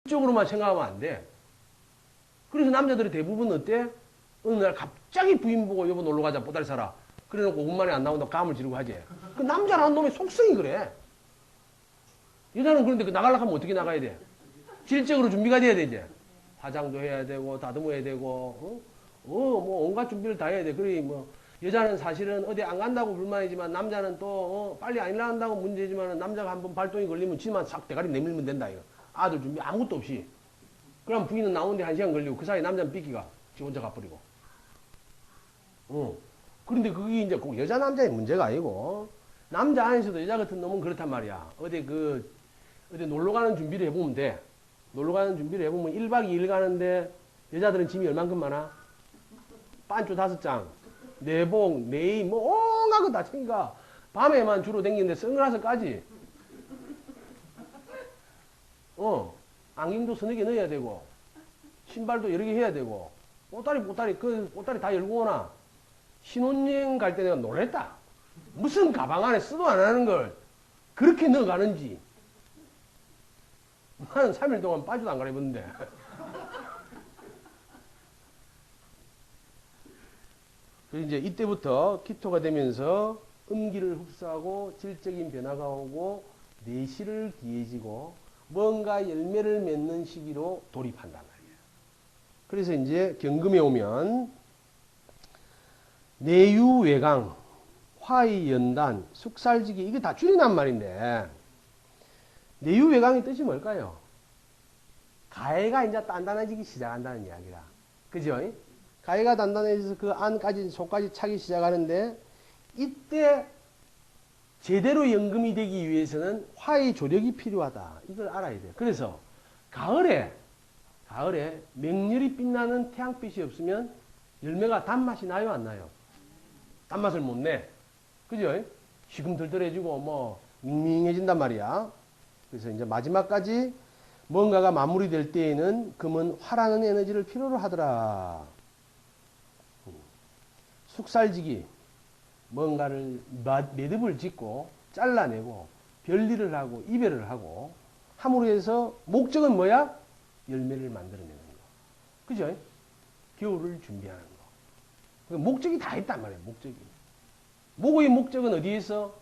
적으로만 생각하면 안 돼. 그래서 남자들이 대부분 어때? 어느 날 갑자기 부인 보고 여보 놀러 가자 보따리 사라. 그래놓고 5분 만에 안 나온다고 감을 지르고 하지. 그 남자라는 놈의 속성이 그래. 여자는 그런데 그 나가려고 하면 어떻게 나가야 돼? 질적으로 준비가 돼야 되지. 화장도 해야 되고 다듬어야 되고 뭐 온갖 준비를 다 해야 돼. 그래 뭐 여자는 사실은 어디 안 간다고 불만이지만 남자는 또 빨리 안 일어난다고 문제지만 남자가 한번 발동이 걸리면 지만 싹 대가리 내밀면 된다 이거. 아들 준비 아무것도 없이. 그럼 부인은 나오는데 1시간 걸리고 그 사이 남자는 삐끼가 지 혼자 가버리고. 그런데 그게 이제 꼭 여자 남자의 문제가 아니고 남자 안에서도 여자 같은 놈은 그렇단 말이야. 어디 놀러 가는 준비를 해보면 돼. 놀러 가는 준비를 해보면 1박 2일 가는데 여자들은 짐이 얼만큼 많아? 반주 5장, 내복, 내의, 뭐 온갖 거 다 챙겨. 밤에만 주로 댕기는데 선글라스까지. 안경도 서너 개 넣어야 되고, 신발도 여러 개 해야 되고, 보따리 다 열고 오나. 신혼여행 갈 때 내가 놀랬다. 무슨 가방 안에 쓰도 안 하는 걸 그렇게 넣어가는지. 나는 3일 동안 빠지도 안 갈아입었는데. 그래서 이제 이때부터 기토가 되면서 음기를 흡수하고 질적인 변화가 오고 내실을 기해지고 뭔가 열매를 맺는 시기로 돌입한단 말이에요. 그래서 이제 경금에 오면 내유외강, 화의연단, 숙살지기 이게 다 줄이란 말인데 내유외강의 뜻이 뭘까요? 가해가 이제 단단해지기 시작한다는 이야기라. 그죠? 가해가 단단해져서 그 안까지 속까지 차기 시작하는데 이때 제대로 연금이 되기 위해서는 화의 조력이 필요하다. 이걸 알아야 돼요. 그래서 가을에 맹렬히 빛나는 태양빛이 없으면 열매가 단맛이 나요, 안 나요? 단맛을 못 내. 그죠? 시금덜덜해지고 뭐 밍밍해진단 말이야. 그래서 이제 마지막까지 뭔가가 마무리될 때에는 금은 화라는 에너지를 필요로 하더라. 숙살지기, 뭔가를 매듭을 짓고 잘라내고 별일을 하고 이별을 하고 함으로 해서 목적은 뭐야? 열매를 만들어내는 거. 그죠? 겨울을 준비하는 거. 목적이 다 있단 말이에요. 목적이. 목의 목적은 어디에 있어?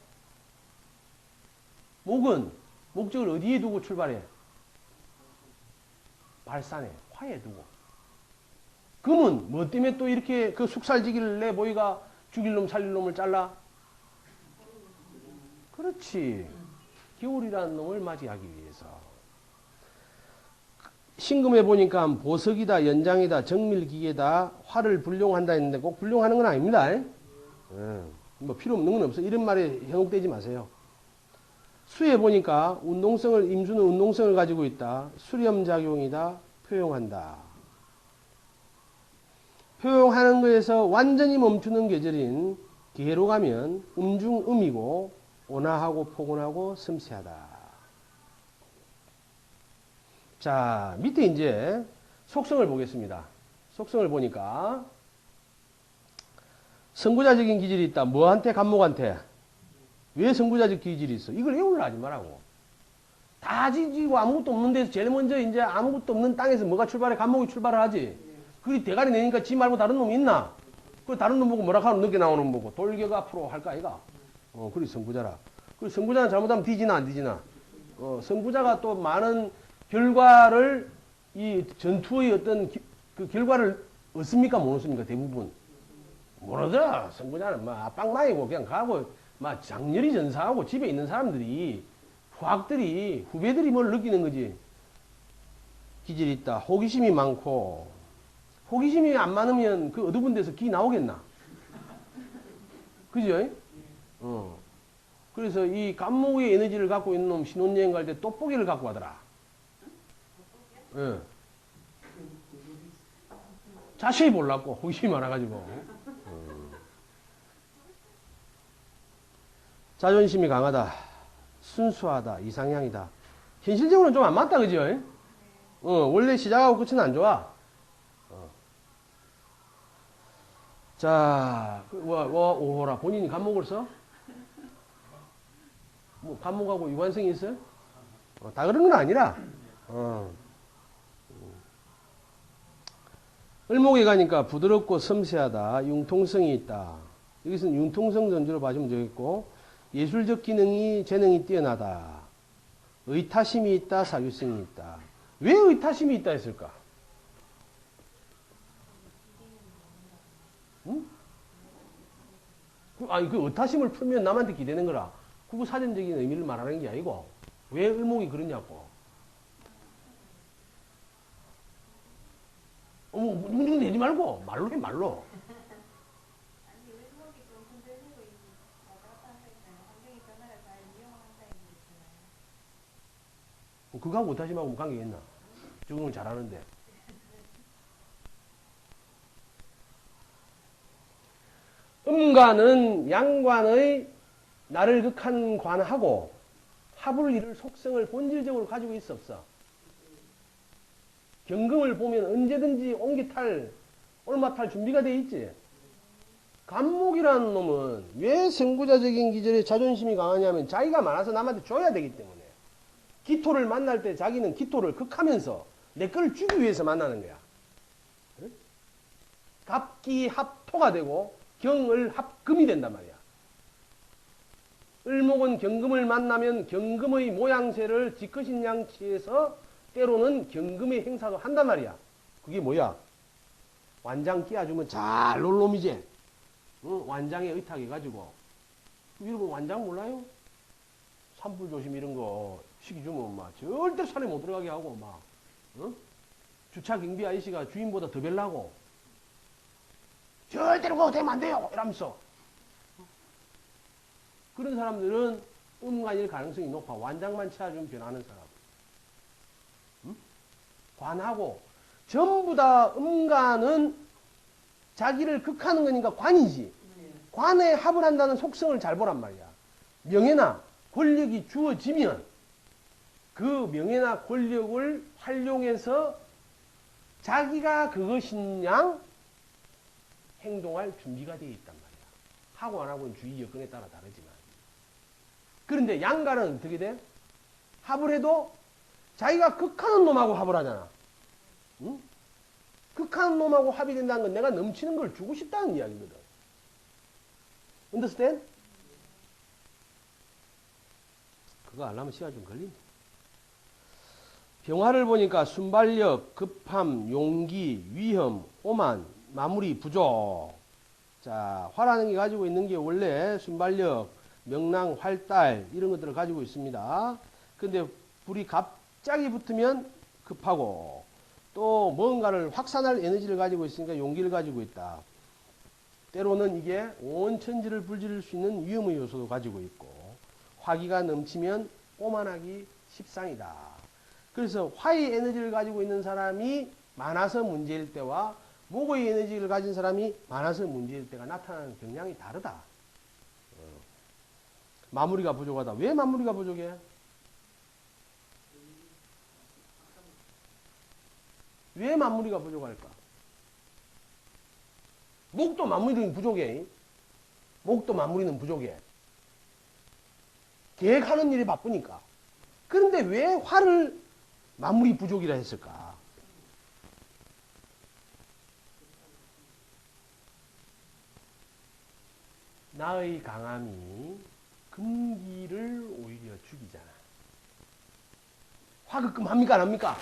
목은 목적을 어디에 두고 출발해? 발산에, 화에 두고. 금은 뭐 때문에 또 이렇게 그 숙살지기를 내 보이가 죽일 놈 살릴 놈을 잘라? 그렇지. 겨울이라는 놈을 맞이하기 위해서. 신금에 보니까 보석이다, 연장이다, 정밀기계다, 화를 불용한다 했는데 꼭 불용하는 건 아닙니다. 뭐 필요 없는 건 없어. 이런 말에 현혹되지 마세요. 수에 보니까 임수는 운동성을 가지고 있다. 수렴작용이다. 표용한다. 표용하는 거에서 완전히 멈추는 계절인 개로 가면 음중음이고 온화하고 포근하고 섬세하다. 자, 밑에 이제 속성을 보겠습니다. 속성을 보니까 선구자적인 기질이 있다. 뭐한테? 간목한테. 왜 선구자적 기질이 있어? 이걸 애울라 하지 말라고. 다 지지고 아무것도 없는 데서 제일 먼저 이제 아무것도 없는 땅에서 뭐가 출발해? 간목이 출발을 하지. 그게 대가리 내니까 지 말고 다른 놈이 있나? 그 다른 놈 보고 뭐라 하면 늦게 나오는 놈 보고 돌격 앞으로 할까 아이가? 그래 선구자라. 그래 선구자는 잘못하면 뒤지나 안 뒤지나? 선구자가 또 많은 결과를 이 전투의 어떤 그 결과를 얻습니까 못 얻습니까? 대부분 모르더라. 선구자는 막 압박마이고 그냥 가고 막 장렬히 전사하고 집에 있는 사람들이 후배들이 뭘 느끼는 거지. 기질이 있다. 호기심이 많고 호기심이 안 많으면 그 어두운 데서 기 나오겠나? 그죠? 그래서 이 간목의 에너지를 갖고 있는 놈 신혼여행 갈 때 떡볶이를 갖고 가더라. 예. 자세히 몰랐고 호기심이 많아가지고. 자존심이 강하다. 순수하다. 이상향이다. 현실적으로는 좀 안 맞다. 그죠? 원래 시작하고 끝은 안 좋아. 자, 오호라. 본인이 간목을 써? 뭐, 간목하고 유관성이 있어요? 다 그런 건 아니라, 을목에 가니까 부드럽고 섬세하다. 융통성이 있다. 여기서는 융통성 전주로 봐주면 되겠고, 예술적 기능이, 재능이 뛰어나다. 의타심이 있다. 사교성이 있다. 왜 의타심이 있다 했을까? 응? 아니, 그 의타심을 풀면 남한테 기대는 거라. 그거 사전적인 의미를 말하는 게 아니고, 왜 을목이 그러냐고. 어머, 눈 내지 말고, 말로 해, 말로. 아니 외국이 좀 흔들리고 왔다 갔다 한다 했잖아요. 환경의 변화를 잘 이용한다 했잖아요. 그거하고 의타심하고 관계가 있나? 적응을 잘하는데. 음관은 양관의 나를 극한 관하고 합을 이룰 속성을 본질적으로 가지고 있어 없어? 경금을 보면 언제든지 옹기탈, 올마탈 준비가 돼 있지. 간목이라는 놈은 왜 선구자적인 기질에 자존심이 강하냐면 자기가 많아서 남한테 줘야 되기 때문에. 기토를 만날 때 자기는 기토를 극하면서 내 거를 주기 위해서 만나는 거야. 갑기 합토가 되고 경을 합금이 된단 말이야. 을목은 경금을 만나면 경금의 모양새를 지컷인 양치해서 때로는 경금의 행사도 한단 말이야. 그게 뭐야? 완장 끼워주면 잘 놀 놈이지. 응? 완장에 의탁해가지고. 여러분 완장 몰라요? 산불 조심 이런 거 시기 주면 막 절대 산에 못 들어가게 하고 막 응? 주차 경비 아저씨가 주인보다 더 별나고 절대로 그거 되면 안 돼요 이러면서 그런 사람들은 음관일 가능성이 높아. 완장만 채워주면 변하는 사람. 응? 관하고 전부 다 음관은 자기를 극하는 거니까 관이지. 관에 합을 한다는 속성을 잘 보란 말이야. 명예나 권력이 주어지면 그 명예나 권력을 활용해서 자기가 그것인 양 행동할 준비가 되어 있단 말이야. 하고 안 하고는 주의 여건에 따라 다르지만. 그런데 양가는 어떻게 돼? 합을 해도 자기가 극하는 놈하고 합을 하잖아. 응? 극하는 놈하고 합이 된다는 건 내가 넘치는 걸 주고 싶다는 이야기거든. understand? 그거 알려면 시간 좀 걸린다. 병화를 보니까 순발력, 급함, 용기, 위험, 오만, 마무리, 부족. 자, 화라는 게 가지고 있는 게 원래 순발력, 명랑, 활달 이런 것들을 가지고 있습니다. 근데 불이 갑자기 붙으면 급하고 또 뭔가를 확산할 에너지를 가지고 있으니까 용기를 가지고 있다. 때로는 이게 온 천지를 불지를 수 있는 위험의 요소도 가지고 있고 화기가 넘치면 오만하기 십상이다. 그래서 화의 에너지를 가지고 있는 사람이 많아서 문제일 때와 목의 에너지를 가진 사람이 많아서 문제일 때가 나타나는 경향이 다르다. 마무리가 부족하다. 왜 마무리가 부족해? 왜 마무리가 부족할까? 목도 마무리는 부족해. 목도 마무리는 부족해. 계획하는 일이 바쁘니까. 그런데 왜 화를 마무리 부족이라 했을까? 나의 강함이 금기를 오히려 죽이잖아. 화급금 합니까 안 합니까?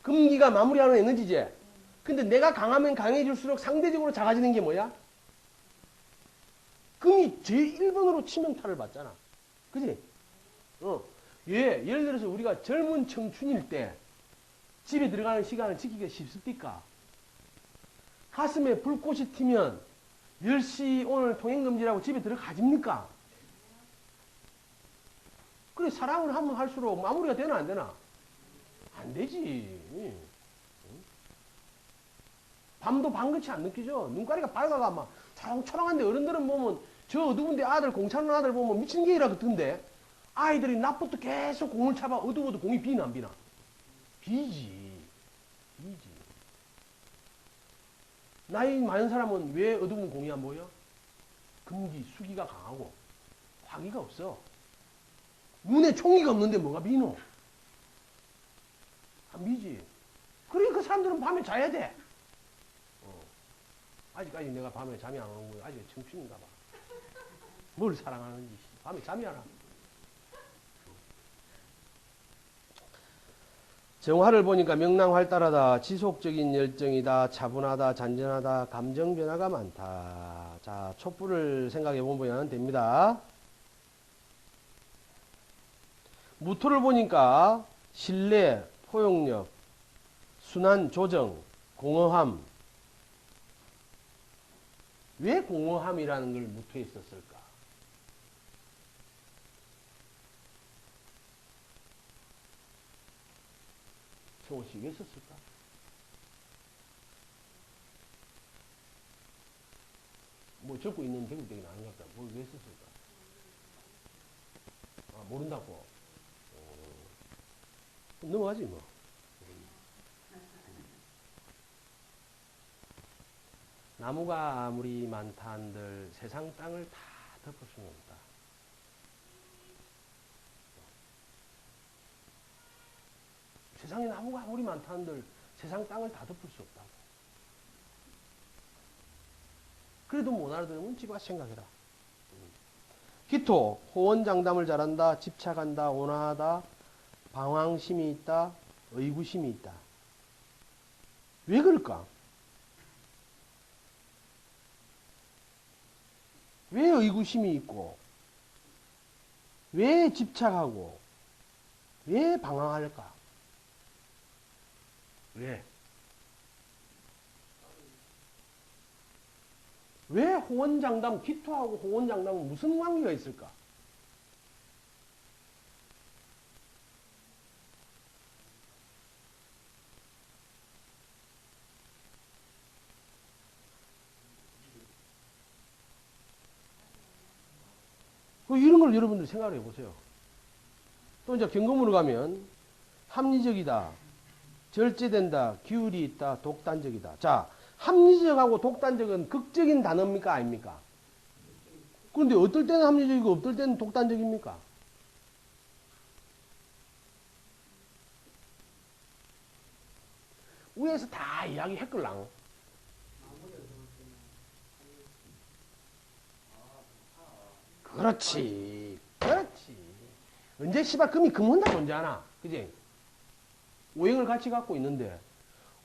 금기가 마무리하는 에너지지. 근데 내가 강하면 강해질수록 상대적으로 작아지는 게 뭐야? 금이 제1번으로 치명타를 받잖아. 그지? 예를 들어서 우리가 젊은 청춘일 때 집에 들어가는 시간을 지키기가 쉽습니까? 가슴에 불꽃이 튀면 10시 오늘 통행금지라고 집에 들어가집니까? 그래, 사랑을 하면 할수록 마무리가 되나 안 되나? 안 되지. 밤도 밤같이 안 느끼죠? 눈가리가 밝아가 막 초롱초롱한데 어른들은 보면 저 어두운데 아들 공 차는 아들 보면 미친 게이라 그던데 아이들이 낮부터 계속 공을 차봐. 어두워도 공이 비나 안 비나? 비지. 나이 많은 사람은 왜 어두운 공이 안 보여? 금기, 수기가 강하고 화기가 없어. 눈에 총기가 없는데 뭐가 비노? 안 비지. 그러니까 그 사람들은 밤에 자야 돼. 아직까지 내가 밤에 잠이 안 오는 거야. 아직 청춘인가 봐. 뭘 사랑하는지. 밤에 잠이 안 와. 정화를 보니까 명랑활달하다, 지속적인 열정이다, 차분하다, 잔잔하다, 감정 변화가 많다. 자, 촛불을 생각해 보면 됩니다. 무토를 보니까 신뢰, 포용력, 순한 조정, 공허함. 왜 공허함이라는 걸 무토에 썼을까? 성호 씨, 왜 썼을까? 뭐 적고 있는 대구대기 나는 것 같다. 뭘 왜 썼을까? 아, 모른다고. 그럼 넘어가지 뭐. 나무가 아무리 많다 한들 세상 땅을 다 덮을 수는 없다. 세상에 나무가 아무리 많다 한들 세상 땅을 다 덮을 수 없다고. 그래도 못 알아들으면 지가 생각해라. 기토, 호언장담을 잘한다, 집착한다, 온화하다, 방황심이 있다, 의구심이 있다. 왜 그럴까? 왜 의구심이 있고, 왜 집착하고, 왜 방황할까? 왜? 왜 호언장담, 기토하고 호언장담은 무슨 관계가 있을까? 이런 걸 여러분들 생각을 해보세요. 또 이제 경금으로 가면 합리적이다, 절제된다, 기울이 있다, 독단적이다. 자, 합리적하고 독단적은 극적인 단어입니까? 아닙니까? 그런데 어떨 때는 합리적이고 어떨 때는 독단적입니까? 위에서 다 이야기했걸랑. 그렇지. 그렇지. 언제 씨발 금이 금한다 뭔지 아나? 그지? 오행을 같이 갖고 있는데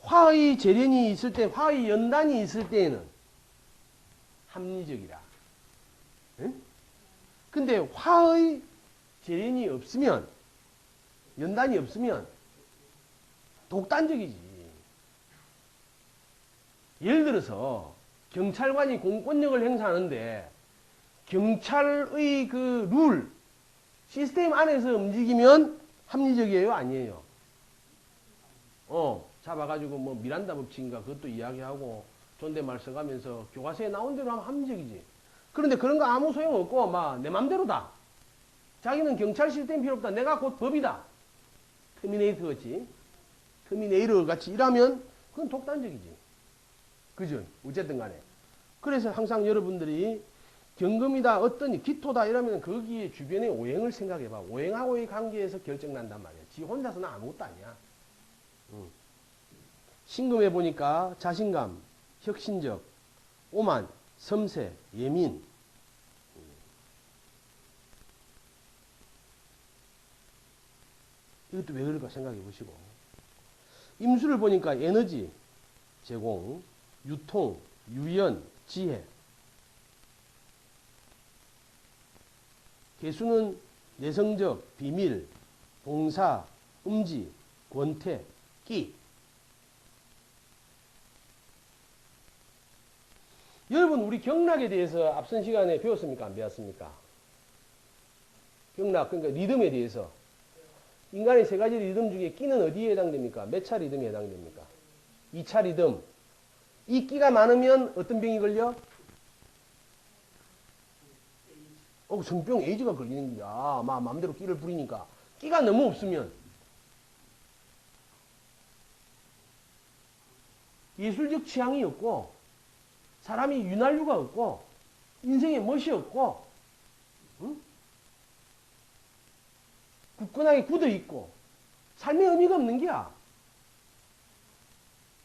화의 재련이 있을 때, 화의 연단이 있을 때에는 합리적이라. 응? 근데 화의 재련이 없으면, 연단이 없으면 독단적이지. 예를 들어서 경찰관이 공권력을 행사하는데 경찰의 그 룰, 시스템 안에서 움직이면 합리적이에요? 아니에요? 잡아가지고 뭐 미란다 법칙인가 그것도 이야기하고 존댓말 써가면서 교과서에 나온 대로 하면 합리적이지. 그런데 그런 거 아무 소용없고 막 내 맘대로다. 자기는 경찰 시스템 필요 없다. 내가 곧 법이다. 터미네이터 같이. 터미네이터 같이 일하면 그건 독단적이지. 그죠? 어쨌든 간에. 그래서 항상 여러분들이 경금이다, 어떤 기토다 이러면 거기에 주변의 오행을 생각해봐. 오행하고의 관계에서 결정난단 말이야. 지 혼자서는 아무것도 아니야. 신금해 보니까 자신감, 혁신적, 오만, 섬세, 예민. 이것도 왜 그럴까 생각해 보시고. 임수를 보니까 에너지, 제공, 유통, 유연, 지혜. 개수는 내성적, 비밀, 봉사, 음지, 권태, 끼. 여러분 우리 경락에 대해서 앞선 시간에 배웠습니까? 안 배웠습니까? 경락, 그러니까 리듬에 대해서. 인간의 세 가지 리듬 중에 끼는 어디에 해당됩니까? 몇 차 리듬에 해당됩니까? 2차 리듬. 이 끼가 많으면 어떤 병이 걸려? 성병 에이즈가 걸리는 거야. 막 마음대로 끼를 부리니까. 끼가 너무 없으면 예술적 취향이 없고 사람이 윤활유가 없고 인생에 멋이 없고 응? 굳건하게 굳어 있고 삶의 의미가 없는 게야.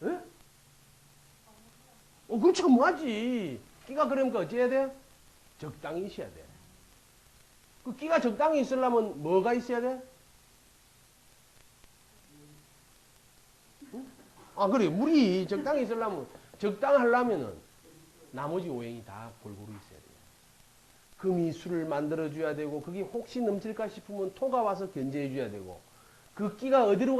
응? 그렇죠. 뭐하지. 끼가 그러니까 어찌해야 돼? 적당히 있어야 돼. 그 끼가 적당히 있으려면 뭐가 있어야 돼? 그래. 물이 적당히 있으려면, 적당하려면은 나머지 오행이 다 골고루 있어야 돼요. 금이 술을 만들어줘야 되고, 그게 혹시 넘칠까 싶으면 토가 와서 견제해줘야 되고, 그 끼가 어디로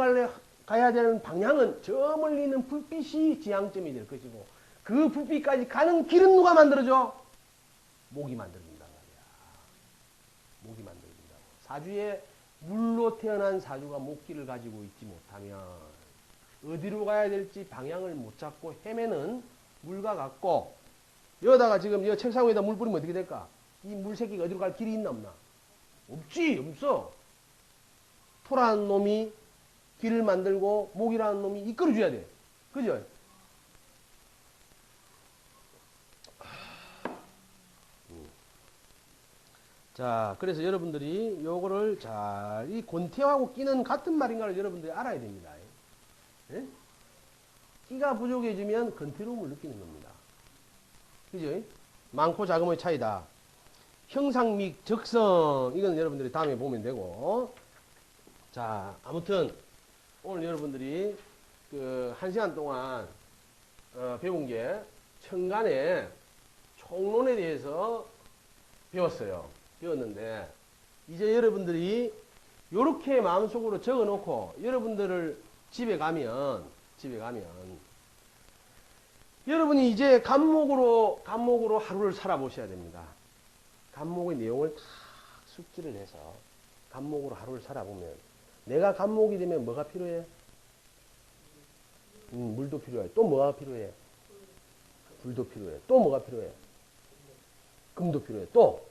가야 되는 방향은 저 멀리 있는 불빛이 지향점이 될 것이고, 그 불빛까지 가는 길은 누가 만들어줘? 목이 만들어준단 말이야. 목이 만들어준다고. 사주에 물로 태어난 사주가 목기를 가지고 있지 못하면 어디로 가야 될지 방향을 못 잡고 헤매는 물과 같고, 여기다가 지금 이 책상 위에다 물 뿌리면 어떻게 될까? 이 물새끼가 어디로 갈 길이 있나 없나? 없지. 없어. 토라는 놈이 길을 만들고 목이라는 놈이 이끌어줘야 돼. 그죠? 자, 그래서 여러분들이 요거를 잘, 이 권태하고 끼는 같은 말인가를 여러분들이 알아야 됩니다. 예? 끼가 부족해지면 권태로움을 느끼는 겁니다. 그죠? 많고 작음의 차이다. 형상 및 적성, 이건 여러분들이 다음에 보면 되고. 자, 아무튼 오늘 여러분들이 그 1시간 동안 배운 게 천간의 총론에 대해서 배웠는데, 이제 여러분들이 요렇게 마음속으로 적어 놓고 여러분들을 집에 가면 여러분이 이제 간목으로 하루를 살아보셔야 됩니다. 간목의 내용을 다 숙지를 해서 간목으로 하루를 살아보면, 내가 간목이 되면 뭐가 필요해? 물도 필요해. 또 뭐가 필요해? 불도 필요해. 또 뭐가 필요해? 금도 필요해. 또?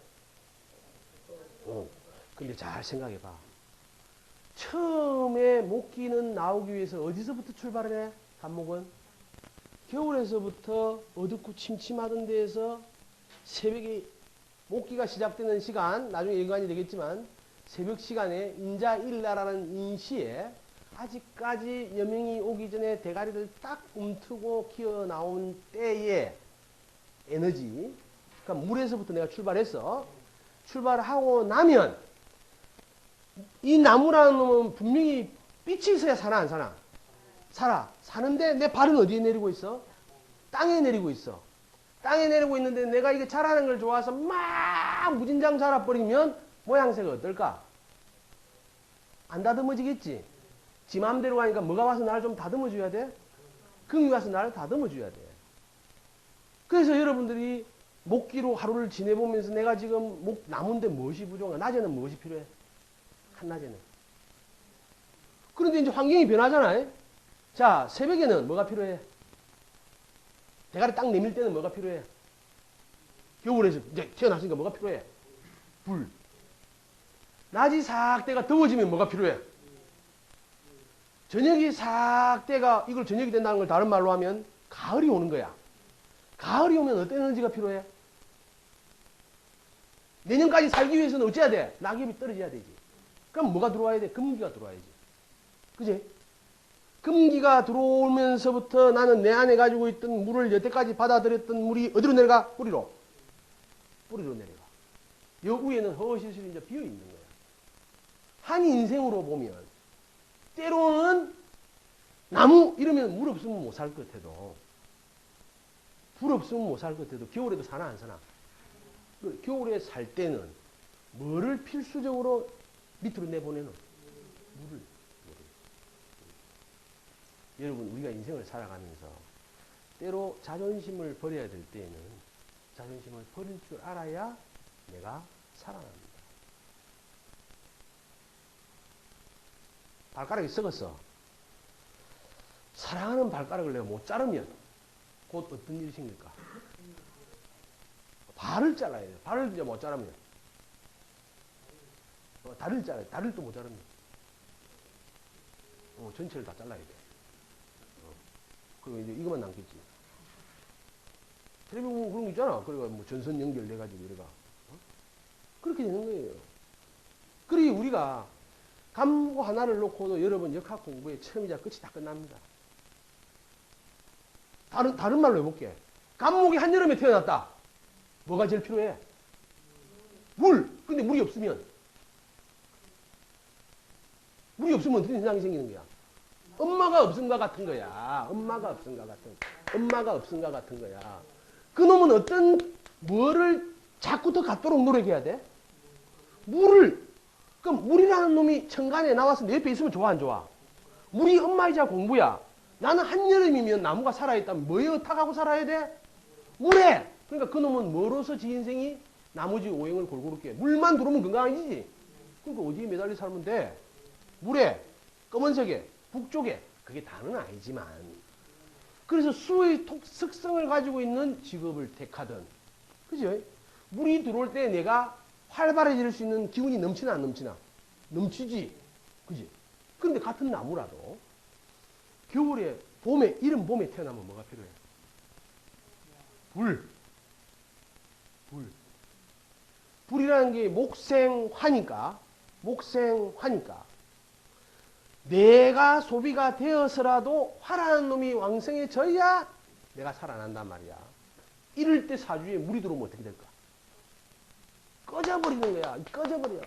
근데 잘 생각해 봐. 처음에 목기는 나오기 위해서 어디서부터 출발을 해? 간목은? 겨울에서부터 어둡고 침침하던 데에서 새벽에 목기가 시작되는 시간, 나중에 연관이 되겠지만 새벽 시간에 인자일라라는 인시에 아직까지 여명이 오기 전에 대가리를 딱 움트고 기어 나온 때의 에너지, 그러니까 물에서부터 내가 출발했어. 출발하고 나면 이 나무라는 놈은 분명히 빛이 있어야 사나 안 사나? 살아. 사는데 내 발은 어디에 내리고 있어? 땅에 내리고 있어. 땅에 내리고 있는데 내가 이게 자라는 걸 좋아서 막 무진장 자라버리면 모양새가 어떨까? 안 다듬어지겠지? 지 마음대로 가니까 뭐가 와서 나를 좀 다듬어줘야 돼? 금이 와서 나를 다듬어줘야 돼. 그래서 여러분들이 목기로 하루를 지내보면서 내가 지금 나무인데 무엇이 부족해? 낮에는 무엇이 필요해? 한낮에는. 그런데 이제 환경이 변하잖아요. 자, 새벽에는 뭐가 필요해? 대가리 딱 내밀 때는 뭐가 필요해? 겨울에서 이제 태어났으니까 뭐가 필요해? 불. 낮이 싹 때가 더워지면 뭐가 필요해? 저녁이 싹 때가, 이걸 저녁이 된다는 걸 다른 말로 하면 가을이 오는 거야. 가을이 오면 어떤 에너지가 필요해? 내년까지 살기 위해서는 어찌해야 돼? 낙엽이 떨어져야 되지. 그럼 뭐가 들어와야 돼? 금기가 들어와야지. 그지? 금기가 들어오면서부터 나는 내 안에 가지고 있던 물을 여태까지 받아들였던 물이 어디로 내려가? 뿌리로. 뿌리로 내려가. 여 위에는 허허실실 이제 비어 있는 거야. 한 인생으로 보면 때로는 나무 이러면 물 없으면 못 살 것 같아도, 불 없으면 못 살 것 같아도 겨울에도 사나 안 사나? 겨울에 살 때는 뭐를 필수적으로 밑으로 내보내는? 물을. 여러분, 우리가 인생을 살아가면서 때로 자존심을 버려야 될 때에는 자존심을 버릴 줄 알아야 내가 살아납니다. 발가락이 썩었어. 사랑하는 발가락을 내가 못 자르면 곧 어떤 일이 생길까? 발을 잘라야 돼. 발을 이제 못 자르면. 다리를 잘라야 돼. 다리를 또 못 자르면. 전체를 다 잘라야 돼. 그리고 이제 이것만 남겠지. 텔레비 보면 그런 거 있잖아. 그래가 뭐 전선 연결돼가지고 이래가. 그렇게 되는 거예요. 그리고 우리가 간목 하나를 놓고도 여러분 역학 공부의 처음이자 끝이 다 끝납니다. 다른 말로 해볼게. 감목이 한여름에 태어났다. 뭐가 제일 필요해? 물. 근데 물이 없으면 어떤 현상이 생기는 거야? 엄마가 없음과 같은 거야. 엄마가 없음과 같은 거야. 그놈은 뭐를 자꾸 더 갖도록 노력해야 돼? 물을. 그럼 물이라는 놈이 천간에 나와서 내 옆에 있으면 좋아, 안 좋아? 물이 엄마이자 공부야. 나는 한여름이면 나무가 살아있다면 뭐에 의탁하고 살아야 돼? 물에. 그러니까 그놈은 뭐로서 지 인생이 나머지 오행을 골고루 깨. 물만 들어오면 건강해지지. 그러니까 어디에 매달려 살면 돼? 물에, 검은색에, 북쪽에. 그게 다는 아니지만. 그래서 수의 특성을 가지고 있는 직업을 택하든. 그죠? 물이 들어올 때 내가 활발해질 수 있는 기운이 넘치나 안 넘치나? 넘치지. 그지? 그런데 같은 나무라도 겨울에, 이른 봄에 태어나면 뭐가 필요해? 불. 불이라는 게 목생화니까 내가 소비가 되어서라도 화라는 놈이 왕성해져야 내가 살아난단 말이야. 이럴 때 사주에 물이 들어오면 어떻게 될까? 꺼져버리는 거야. 꺼져버려.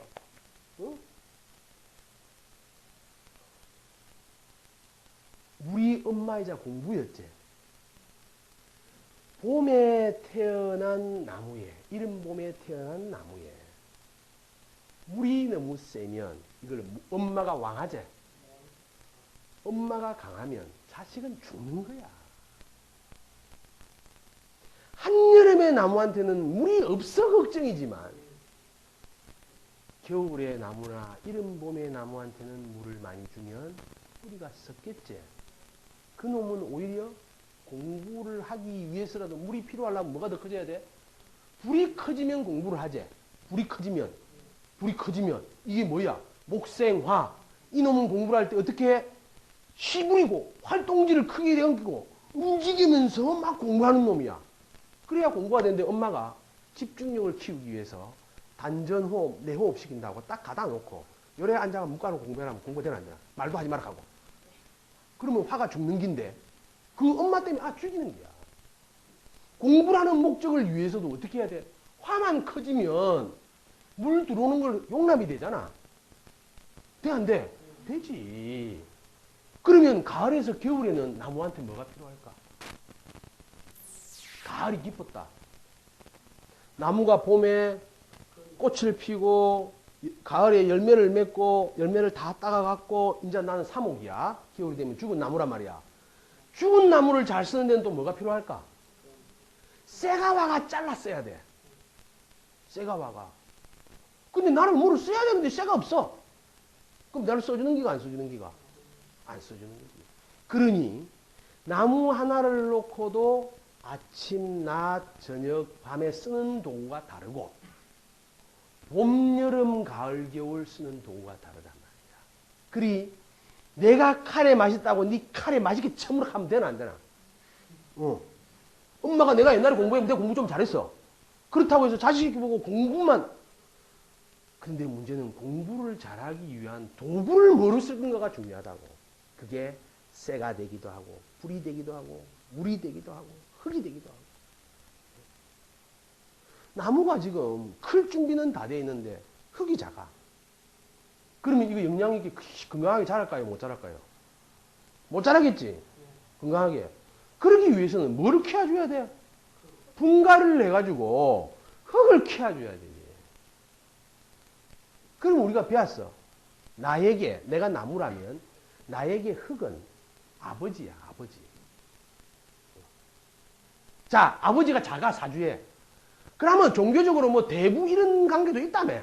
응? 물이 엄마이자 공부였지. 봄에 태어난 나무에, 이른 봄에 태어난 나무에 물이 너무 세면 이걸 엄마가 왕하제. 엄마가 강하면 자식은 죽는 거야. 한여름의 나무한테는 물이 없어 걱정이지만 겨울의 나무나 이른 봄의 나무한테는 물을 많이 주면 뿌리가 썩겠지. 그놈은 오히려 공부를 하기 위해서라도 물이 필요하려면 뭐가 더 커져야 돼? 불이 커지면 공부를 하지. 불이 커지면 이게 뭐야? 목생화. 이놈은 공부를 할 때 어떻게 해? 시부리고 활동지를 크게 당기고 움직이면서 막 공부하는 놈이야. 그래야 공부가 되는데 엄마가 집중력을 키우기 위해서 단전호흡, 내호흡 시킨다고 딱 가다 놓고 요래 앉아가 묵가로 공부해라면 공부되나 안 되나? 말도 하지 마라 하고. 그러면 화가 죽는 긴데 그 엄마 때문에 죽이는 거야. 공부라는 목적을 위해서도 어떻게 해야 돼? 화만 커지면 물 들어오는 걸 용납이 되잖아. 돼, 안 돼? 되지. 그러면 가을에서 겨울에는 나무한테 뭐가 필요할까? 가을이 깊었다. 나무가 봄에 꽃을 피고 가을에 열매를 맺고 열매를 다 따가갖고 이제 나는 사목이야. 겨울이 되면 죽은 나무란 말이야. 죽은 나무를 잘 쓰는 데는 또 뭐가 필요할까? 쇠가와가 잘랐어야 돼. 쇠가와가. 근데 나는 뭐를 써야 되는데 쇠가 없어. 그럼 나를 써주는 기가 안 써주는 기가? 안 써주는 거지. 그러니 나무 하나를 놓고도 아침, 낮, 저녁, 밤에 쓰는 도구가 다르고 봄, 여름, 가을, 겨울 쓰는 도구가 다르단 말이야. 그리 내가 카레 맛있다고 네 카레 맛있게 처먹으라 하면 되나 안 되나? 엄마가 내가 옛날에 공부했는데 내가 공부 좀 잘했어. 그렇다고 해서 자식이 보고 공부만. 근데 문제는 공부를 잘하기 위한 도구를 뭐로 쓸 건가가 중요하다고. 그게 쇠가 되기도 하고 불이 되기도 하고 물이 되기도 하고 흙이 되기도 하고. 나무가 지금 클 준비는 다 돼 있는데 흙이 작아. 그러면 이거 영양 있게 건강하게 자랄까요? 못 자랄까요? 못 자라겠지? 건강하게. 그러기 위해서는 뭐를 키워줘야 돼? 분갈이를 해가지고 흙을 키워줘야 되지. 그럼 우리가 배웠어. 내가 나무라면 나에게 흙은 아버지야, 아버지. 자, 아버지가 작아, 사주에. 그러면 종교적으로 뭐 대부 이런 관계도 있다며.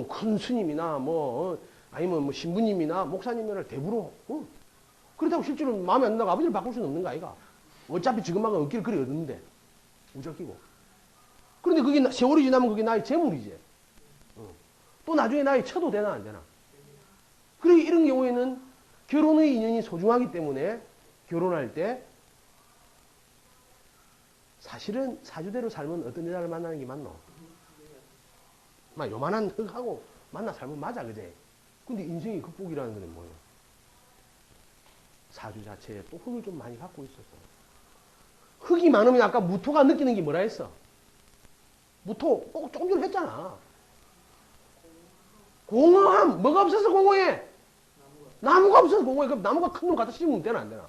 큰 스님이나 아니면 뭐 신부님이나 목사님이나 대부로. 그렇다고 실제로 마음에 안 든다고 아버지를 바꿀 수는 없는 거 아이가. 어차피 지금만은 얻기를 그리 얻는데. 우적기고. 그런데 그게 세월이 지나면 그게 나의 재물이지. 또 나중에 나의 처도 되나 안 되나. 그래 이런 경우에는 결혼의 인연이 소중하기 때문에 결혼할 때 사실은 사주대로 살면 어떤 여자를 만나는 게 맞노? 막 요만한 흙하고 만나 살면 맞아, 그제? 근데 인생이 극복이라는 건 뭐예요? 사주 자체에 또 흙을 좀 많이 갖고 있어서. 흙이 많으면 아까 무토가 느끼는 게 뭐라 했어? 무토 꼭 조금 전에 했잖아. 공허함. 뭐가 없어서 공허해? 나무가 없어서 공허해. 그럼 나무가 큰 놈 갖다 심으면 되나 안 되나?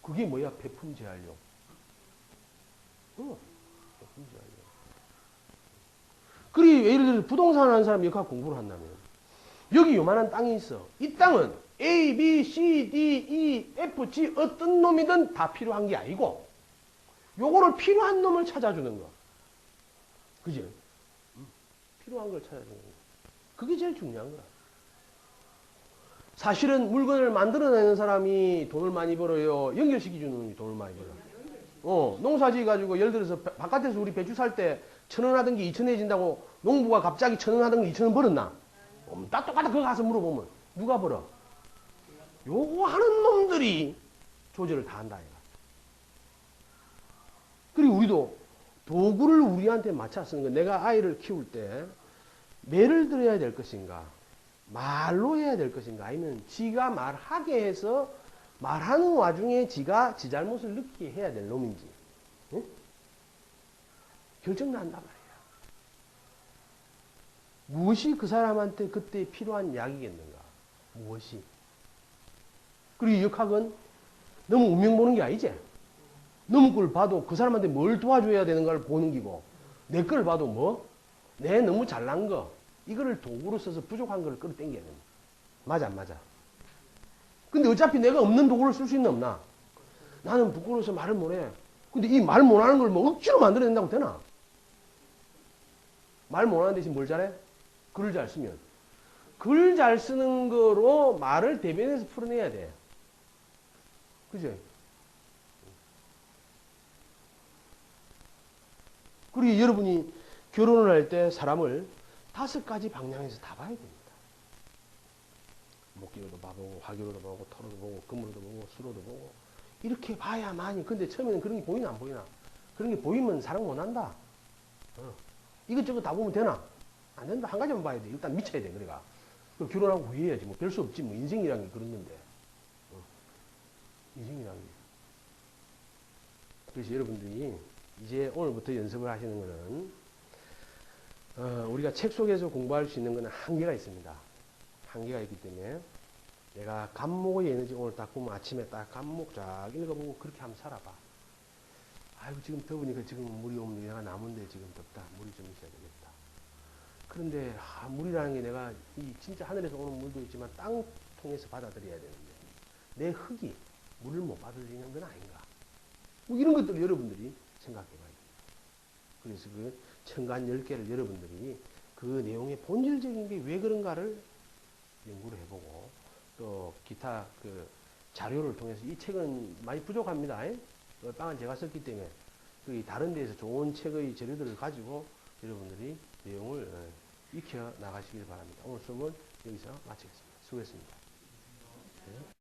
그게 뭐야? 배품 제한력. 배품 제한력. 그리 예를 들어서 부동산 하는 사람이 역학 공부를 한다면 여기 요만한 땅이 있어. 이 땅은 A, B, C, D, E, F, G 어떤 놈이든 다 필요한 게 아니고 요거를 필요한 놈을 찾아주는 거. 그지? 필요한 걸 찾아주는 거. 그게 제일 중요한 거야. 사실은 물건을 만들어내는 사람이 돈을 많이 벌어요? 연결시켜주는 놈이 돈을 많이 벌어? 농사 지어가지고 예를 들어서 바깥에서 우리 배추 살 때 1,000원 하던 게 2,000원해진다고 농부가 갑자기 1,000원 하던 게 2,000원 벌었나? 딱 똑같아. 그거 가서 물어보면 누가 벌어? 요거 하는 놈들이 조절을 다 한다. 얘가. 그리고 우리도 도구를 우리한테 맞춰 쓰는 거. 내가 아이를 키울 때 매를 들어야 될 것인가? 말로 해야 될 것인가? 아니면 지가 말하게 해서 말하는 와중에 지가 지 잘못을 느끼게 해야 될 놈인지. 응? 결정난단 말이야. 무엇이 그 사람한테 그때 필요한 약이겠는가? 무엇이? 그리고 역학은 너무 운명 보는 게 아니지? 너무 걸 봐도 그 사람한테 뭘 도와줘야 되는가를 보는 기고 내 걸 봐도 뭐? 내 너무 잘난 거 이거를 도구로 써서 부족한 걸 끌어당겨야 됩니다. 맞아 안 맞아? 근데 어차피 내가 없는 도구를 쓸 수 있나 없나? 나는 부끄러워서 말을 못해. 근데 이 말 못하는 걸 뭐 억지로 만들어낸다고 되나? 말 못하는 대신 뭘 잘해? 글을 잘 쓰면. 글 잘 쓰는 거로 말을 대변해서 풀어내야 돼. 그죠? 그리고 여러분이 결혼을 할 때 사람을 5가지 방향에서 다 봐야 됩니다. 목기로도 봐보고, 화기로도 보고, 토로도 보고, 금으로도 보고, 수로도 보고. 이렇게 봐야만이. 근데 처음에는 그런 게 보이나 안 보이나? 그런 게 보이면 사랑 못 한다. 이것저것 다 보면 되나? 안 된다. 한 가지만 봐야 돼. 일단 미쳐야 돼. 그래가. 결혼하고 후회해야지. 뭐 별 수 없지. 뭐 인생이란 게 그런 건데. 인생이란 게. 그래서 여러분들이 이제 오늘부터 연습을 하시는 거는 우리가 책 속에서 공부할 수 있는 거는 한계가 있습니다. 한계가 있기 때문에 내가 간목의 에너지 오늘 딱 보면 아침에 딱 간목 쫙 읽어보고 그렇게 한번 살아봐. 아이고 지금 더우니까 지금 물이 없는데 내가 나무인데 지금 덥다. 물이 좀 있어야 되겠다. 그런데 물이라는 게 내가 이 진짜 하늘에서 오는 물도 있지만 땅 통해서 받아들여야 되는데 내 흙이 물을 못 받아들이는 건 아닌가. 뭐 이런 것들을 여러분들이 생각해 봐야 됩니다. 그래서 그 천간 10개를 여러분들이 그 내용의 본질적인 게 왜 그런가를 연구를 해보고 또 기타 그 자료를 통해서 이 책은 많이 부족합니다. 빵은 제가 썼기 때문에 그 다른 데에서 좋은 책의 재료들을 가지고 여러분들이 내용을 익혀 나가시길 바랍니다. 오늘 수업은 여기서 마치겠습니다. 수고했습니다.